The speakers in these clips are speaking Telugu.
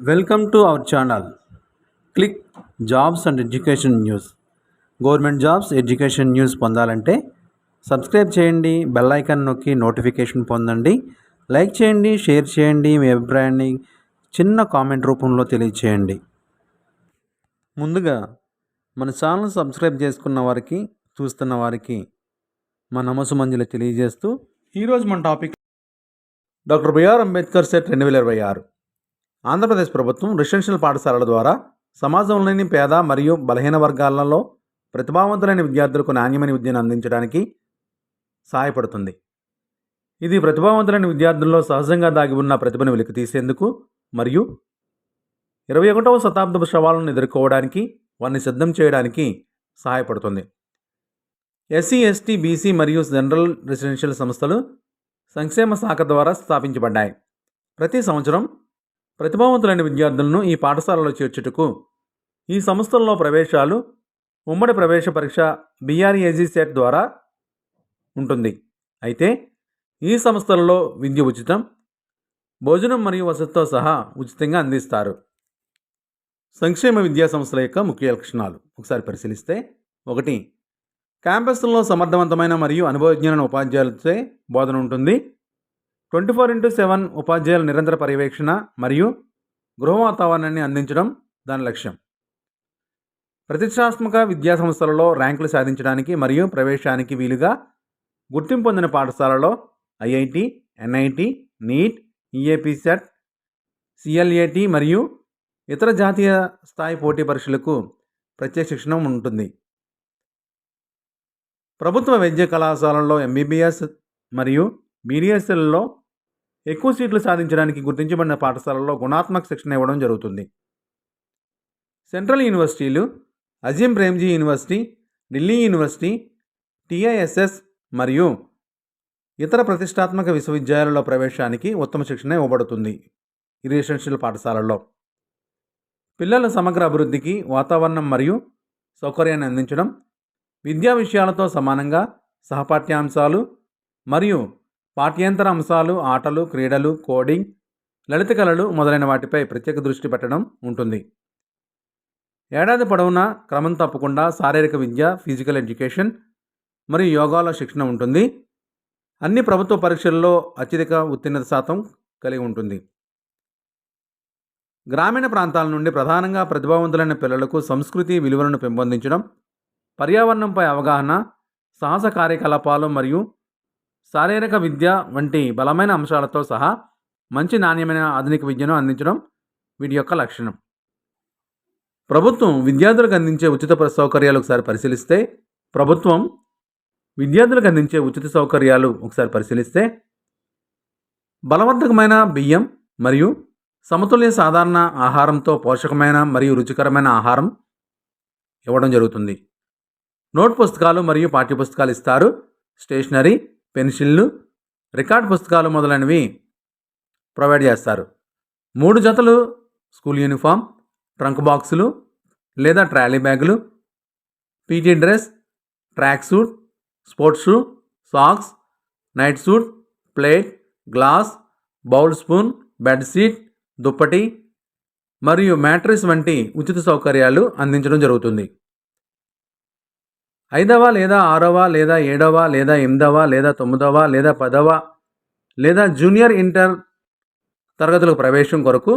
Welcome to our channel. Click jobs and education news. Government jobs education news పొందాలంటే సబ్స్క్రైబ్ చేయండి, బెల్ ఐకాన్ నొక్కి నోటిఫికేషన్ పొందండి. లైక్ చేయండి, షేర్ చేయండి, మీ అభిప్రాయాన్ని చిన్న కామెంట్ రూపంలో తెలియచేయండి. ముందుగా మన ఛానల్ సబ్స్క్రైబ్ చేసుకున్న వారికి, చూస్తున్న వారికి మా నమస్సుమంజలి తెలియజేస్తూ ఈరోజు మన topic doctor BR Ambedkar SET 2026. Andhra Pradesh ప్రభుత్వం రెసిడెన్షియల్ పాఠశాలల ద్వారా సమాజంలోని పేద మరియు బలహీన వర్గాలలో ప్రతిభావంతులైన విద్యార్థులకు నాణ్యమైన విద్యను అందించడానికి సహాయపడుతుంది. ఇది ప్రతిభావంతులైన విద్యార్థుల్లో సహజంగా దాగి ఉన్న ప్రతిభను వెలికితీసేందుకు మరియు 21వ శతాబ్దపు సవాళ్లను ఎదుర్కోవడానికి వారిని సిద్ధం చేయడానికి సహాయపడుతుంది. ఎస్సీ, ఎస్టీ, బీసీ మరియు జనరల్ రెసిడెన్షియల్ సంస్థలు సంక్షేమ శాఖ ద్వారా స్థాపించబడ్డాయి. ప్రతి సంవత్సరం ప్రతిభావంతులైన విద్యార్థులను ఈ పాఠశాలలో చేర్చుటకు ఈ సంస్థల్లో ప్రవేశాలు ఉమ్మడి ప్రవేశ పరీక్ష BRAG సెట్ ద్వారా ఉంటుంది. అయితే ఈ సంస్థలలో విద్య ఉచితం, భోజనం మరియు వసతితో సహా ఉచితంగా అందిస్తారు. సంక్షేమ విద్యా సంస్థల యొక్క ముఖ్య లక్షణాలు ఒకసారి పరిశీలిస్తే, 1. క్యాంపస్లో సమర్థవంతమైన మరియు అనుభవజ్ఞులైన ఉపాధ్యాయులచే బోధన ఉంటుంది. 24/7 ఉపాధ్యాయుల నిరంతర పర్యవేక్షణ మరియు గృహ వాతావరణాన్ని అందించడం దాని లక్ష్యం. ప్రతిష్టాత్మక విద్యా సంస్థలలో ర్యాంకులు సాధించడానికి మరియు ప్రవేశానికి వీలుగా గుర్తింపు పొందిన పాఠశాలలో IIT, NIT, NEET, EAP set, CLAT మరియు ఇతర జాతీయ స్థాయి పోటీ పరీక్షలకు ప్రత్యేక శిక్షణ ఉంటుంది. ప్రభుత్వ వైద్య కళాశాలల్లో MBBS మరియు BDSలలో ఎక్కువ సీట్లు సాధించడానికి గుర్తించబడిన పాఠశాలల్లో గుణాత్మక శిక్షణ ఇవ్వడం జరుగుతుంది. సెంట్రల్ యూనివర్సిటీలు, Azeem Premji university, Delhi university, TISS మరియు ఇతర ప్రతిష్టాత్మక విశ్వవిద్యాలయాలలో ప్రవేశానికి ఉత్తమ శిక్షణ ఇవ్వబడుతుంది. ఈ రెసిడెన్షియల్ పాఠశాలల్లో పిల్లల సమగ్ర అభివృద్ధికి వాతావరణం మరియు సౌకర్యాన్ని అందించడం, విద్యా విషయాలతో సమానంగా సహపాఠ్యాంశాలు మరియు పాఠ్యేతర అంశాలు, ఆటలు, క్రీడలు, కోడింగ్, లలిత కళలు మొదలైన వాటిపై ప్రత్యేక దృష్టి పెట్టడం ఉంటుంది. ఏడాది పొడవునా క్రమం తప్పకుండా శారీరక విద్య, ఫిజికల్ ఎడ్యుకేషన్ మరియు యోగాలో శిక్షణ ఉంటుంది. అన్ని ప్రభుత్వ పరీక్షల్లో అత్యధిక ఉత్తీర్ణత శాతం కలిగి ఉంటుంది. గ్రామీణ ప్రాంతాల నుండి ప్రధానంగా ప్రతిభావంతులైన పిల్లలకు సంస్కృతి విలువలను పెంపొందించడం, పర్యావరణంపై అవగాహన, సాహస కార్యకలాపాలు మరియు శారీరక విద్య వంటి బలమైన అంశాలతో సహా మంచి నాణ్యమైన ఆధునిక విద్యను అందించడం వీటి యొక్క లక్షణం. ప్రభుత్వం విద్యార్థులకు అందించే ఉచిత సౌకర్యాలు ఒకసారి పరిశీలిస్తే, బలవర్ధకమైన బియ్యం మరియు సమతుల్య సాధారణ ఆహారంతో పోషకమైన మరియు రుచికరమైన ఆహారం ఇవ్వడం జరుగుతుంది. నోట్ పుస్తకాలు మరియు పాఠ్యపుస్తకాలు ఇస్తారు. స్టేషనరీ, పెన్సిళ్ళు, రికార్డ్ పుస్తకాలు మొదలైనవి ప్రొవైడ్ చేస్తారు. 3 జతలు స్కూల్ యూనిఫామ్, ట్రంక్ బాక్సులు లేదా ట్రాలీ బ్యాగులు, PT dress, track suit, sports shoe, socks, night suit, plate, glass, bowl, spoon, bedsheet, దుప్పటి మరియు మ్యాట్రెస్ వంటి ఉచిత సౌకర్యాలు అందించడం జరుగుతుంది. 5వ లేదా 6వ లేదా 7వ లేదా 8వ లేదా 9వ లేదా 10వ లేదా జూనియర్ ఇంటర్ తరగతులకు ప్రవేశం కొరకు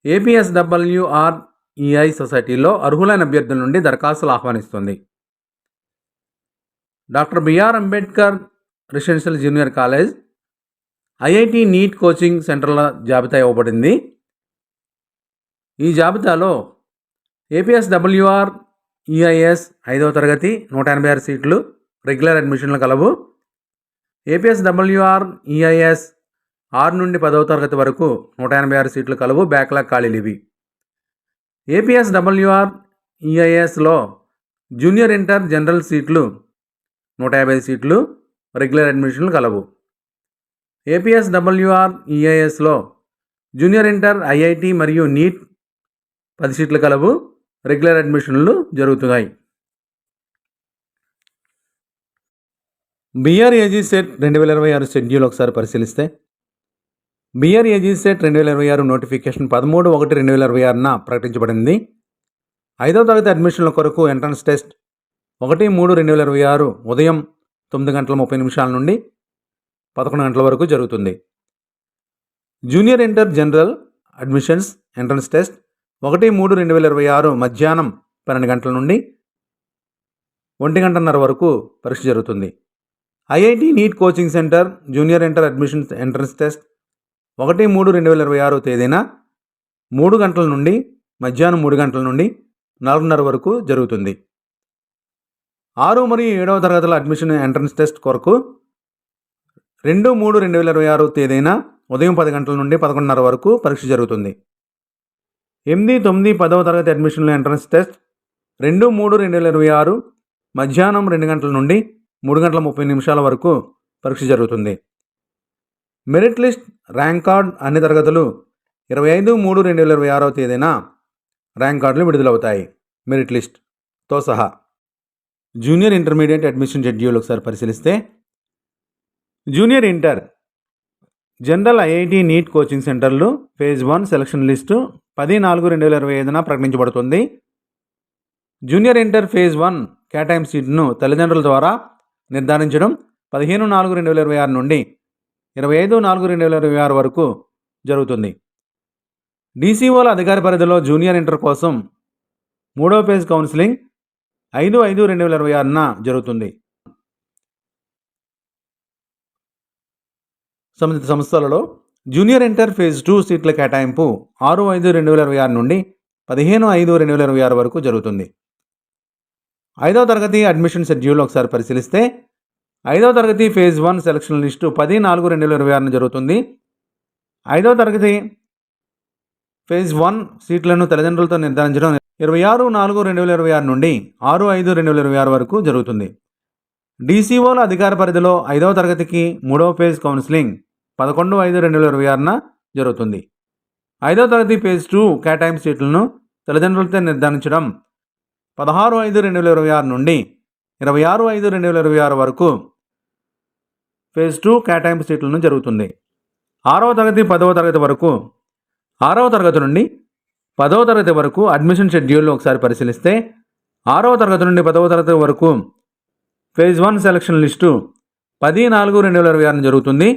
APSWREI సొసైటీలో అర్హులైన అభ్యర్థుల నుండి దరఖాస్తులు ఆహ్వానిస్తుంది. Doctor BR Ambedkar residential junior college IIT NEET coaching సెంటర్ల జాబితా ఇవ్వబడింది. ఈ జాబితాలో APSWREIS 5వ తరగతి 186 సీట్లు రెగ్యులర్ అడ్మిషన్లు కలవు. APSWREIS 6 నుండి 10వ తరగతి వరకు 186 సీట్లు కలవు. బ్యాక్లాగ్ ఖాళీలు ఇవి. APSWREISలో జూనియర్ ఇంటర్ జనరల్ సీట్లు 150 సీట్లు రెగ్యులర్ అడ్మిషన్లు కలవు. APSWREISలో జూనియర్ ఇంటర్ IIT మరియు NEET 10 సీట్లు కలవు. రెగ్యులర్ అడ్మిషన్లు జరుగుతున్నాయి. BRAG సెట్ 2026 షెడ్యూల్ ఒకసారి పరిశీలిస్తే, BRAG సెట్ 2026 నోటిఫికేషన్ 13/1/2026న ప్రకటించబడింది. 5వ తరగతి అడ్మిషన్ల కొరకు ఎంట్రన్స్ టెస్ట్ 1/3/2026 ఉదయం 9:30 నుండి 11 గంటల వరకు జరుగుతుంది. Junior inter general admissions entrance test 1/3/2026 మధ్యాహ్నం 12 గంటల నుండి 1:30 వరకు పరీక్ష జరుగుతుంది. IIT NEET coaching centre junior inter admissions entrance test 1/3/2026 తేదీన 3 గంటల నుండి మధ్యాహ్నం 3 గంటల నుండి 4:30 వరకు జరుగుతుంది. 6 మరియు 7వ తరగతుల అడ్మిషన్ ఎంట్రన్స్ టెస్ట్ కొరకు 2/3/2026 తేదీన ఉదయం 10 గంటల నుండి 11:30 వరకు పరీక్ష జరుగుతుంది. 8, 9, 10వ తరగతి అడ్మిషన్ల ఎంట్రన్స్ టెస్ట్ 2/3/2026 మధ్యాహ్నం 2 గంటల నుండి 3:30 వరకు పరీక్ష జరుగుతుంది. మెరిట్ లిస్ట్ ర్యాంక్ కార్డ్ అన్ని తరగతులు 25/3/2026 తేదీన ర్యాంక్ కార్డులు విడుదలవుతాయి. మెరిట్ లిస్ట్తో సహా. జూనియర్ ఇంటర్మీడియట్ అడ్మిషన్ షెడ్యూల్ ఒకసారి పరిశీలిస్తే, junior inter general IIT NEET coaching సెంటర్లు ఫేజ్ 1 సెలక్షన్ లిస్టు 10/4/2025న ప్రకటించబడుతుంది. జూనియర్ ఇంటర్ ఫేజ్ 1 కేటాయింపు సీట్ను తల్లిదండ్రుల ద్వారా నిర్ధారించడం 15/4/2026 నుండి 25/4/2026 వరకు జరుగుతుంది. DCOల అధికార పరిధిలో జూనియర్ ఇంటర్ కోసం 3వ ఫేజ్ కౌన్సిలింగ్ 5/5/2026న జరుగుతుంది. సంబంధిత సంస్థలలో జూనియర్ ఇంటర్ ఫేజ్ 2 సీట్ల కేటాయింపు 6/5/2026 నుండి 15/5/2026 వరకు జరుగుతుంది. 5వ తరగతి అడ్మిషన్ షెడ్యూల్ ఒకసారి పరిశీలిస్తే, 5వ తరగతి ఫేజ్ 1 సెలక్షన్ లిస్టు 10/4/2026న జరుగుతుంది. 5వ తరగతి ఫేజ్ 1 సీట్లను తల్లిదండ్రులతో నిర్ధారించడం 26/4/2026 నుండి 6/5/2026 వరకు జరుగుతుంది. DCOల అధికార పరిధిలో 5వ తరగతికి 3వ ఫేజ్ కౌన్సిలింగ్ 11/5/2026న జరుగుతుంది. 5వ తరగతి ఫేజ్ 2 కేటాయింపు సీట్లను తల్లిదండ్రులతో నిర్ధారించడం 16/5/2026 నుండి 26/5/2026 వరకు ఫేజ్ 2 కేటాయింపు సీట్లను జరుగుతుంది. 6వ తరగతి 10వ తరగతి వరకు 6వ తరగతి నుండి 10వ తరగతి వరకు అడ్మిషన్ షెడ్యూల్ ఒకసారి పరిశీలిస్తే, 6వ తరగతి నుండి 10వ తరగతి వరకు ఫేజ్ 1 సెలక్షన్ లిస్టు 10/4/2026 జరుగుతుంది.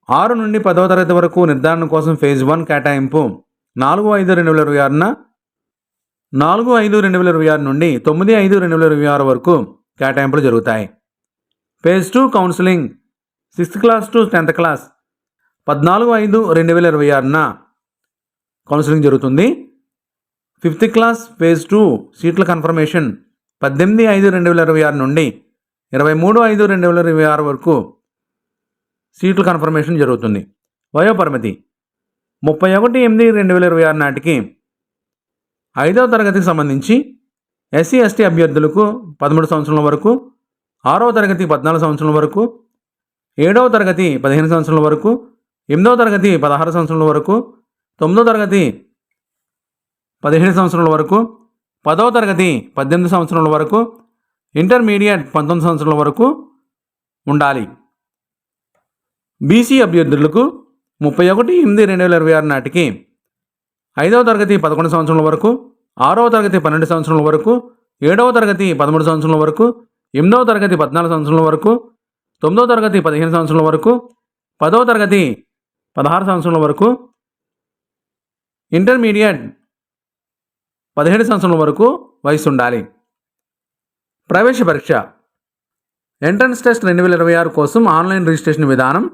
6 నుండి 10వ తరగతి వరకు నిర్ధారణ కోసం ఫేజ్ 1 కేటాయింపు 4/5/2026న 4/5/2026 నుండి 9/5/2026 వరకు కేటాయింపులు జరుగుతాయి. Phase 2 counselling 6th class to 10th class 14/5/2026న కౌన్సిలింగ్ జరుగుతుంది. 5th క్లాస్ ఫేజ్ 2 సీట్ల కన్ఫర్మేషన్ 18/5/2026 నుండి 23/5/2026 వరకు సీట్ల కన్ఫర్మేషన్ జరుగుతుంది. వయోపరిమితి 31/8/2026 నాటికి 5వ తరగతికి సంబంధించి SC ST అభ్యర్థులకు 13 సంవత్సరాల వరకు, 6వ తరగతి 14 సంవత్సరాల వరకు, 7వ తరగతి 15 సంవత్సరాల వరకు, 8వ తరగతి 16 సంవత్సరాల వరకు, 9వ తరగతి 17 సంవత్సరాల వరకు, 10వ తరగతి 18 సంవత్సరాల వరకు, ఇంటర్మీడియట్ 19 సంవత్సరాల వరకు ఉండాలి. BC అభ్యర్థులకు 31/8/2026 నాటికి 5వ తరగతి 11 సంవత్సరాల వరకు, 6వ తరగతి 12 సంవత్సరాల వరకు, 7వ తరగతి 13 సంవత్సరాల వరకు, 8వ తరగతి 14 సంవత్సరాల వరకు, 9వ తరగతి 15 సంవత్సరాల వరకు, 10వ తరగతి 16 సంవత్సరాల వరకు, ఇంటర్మీడియట్ 17 సంవత్సరాల వరకు వయసు ఉండాలి. ప్రవేశ పరీక్ష ఎంట్రన్స్ టెస్ట్ 2026 కోసం ఆన్లైన్ రిజిస్ట్రేషన్ విధానం.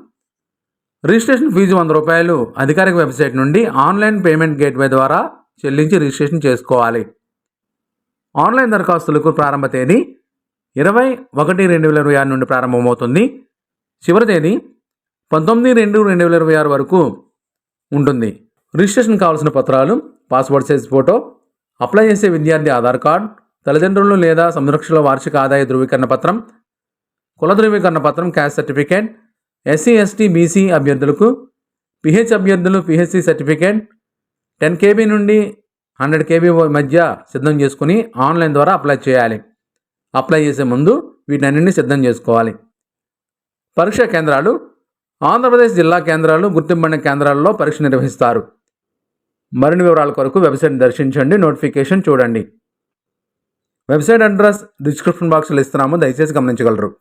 రిజిస్ట్రేషన్ ఫీజు ₹100 అధికారిక వెబ్సైట్ నుండి ఆన్లైన్ పేమెంట్ గేట్వే ద్వారా చెల్లించి రిజిస్ట్రేషన్ చేసుకోవాలి. ఆన్లైన్ దరఖాస్తులకు ప్రారంభ తేదీ 20/1/2026 నుండి ప్రారంభమవుతుంది. చివరి తేదీ 19/2/2026 వరకు ఉంటుంది. రిజిస్ట్రేషన్ కావాల్సిన పత్రాలు: పాస్పోర్ట్ సైజ్ ఫోటో, అప్లై చేసే విద్యార్థి ఆధార్ కార్డ్, తల్లిదండ్రులు లేదా సంరక్షకుల వార్షిక ఆదాయ ధృవీకరణ పత్రం, కుల ధృవీకరణ పత్రం, caste certificate. SC ST BC అభ్యర్థులకు PH అభ్యర్థులు PHC సర్టిఫికేట్ 10 KB నుండి 100 KB మధ్య సిద్ధం చేసుకుని ఆన్లైన్ ద్వారా అప్లై చేయాలి. అప్లై చేసే ముందు వీటన్నింటినీ సిద్ధం చేసుకోవాలి. పరీక్షా కేంద్రాలు ఆంధ్రప్రదేశ్ జిల్లా కేంద్రాలు, గుర్తింపబడిన కేంద్రాల్లో పరీక్ష నిర్వహిస్తారు. మరిన్ని వివరాల కొరకు వెబ్సైట్ దర్శించండి, నోటిఫికేషన్ చూడండి. వెబ్సైట్ అడ్రస్ డిస్క్రిప్షన్ బాక్స్లో ఇస్తున్నాము, దయచేసి గమనించగలరు.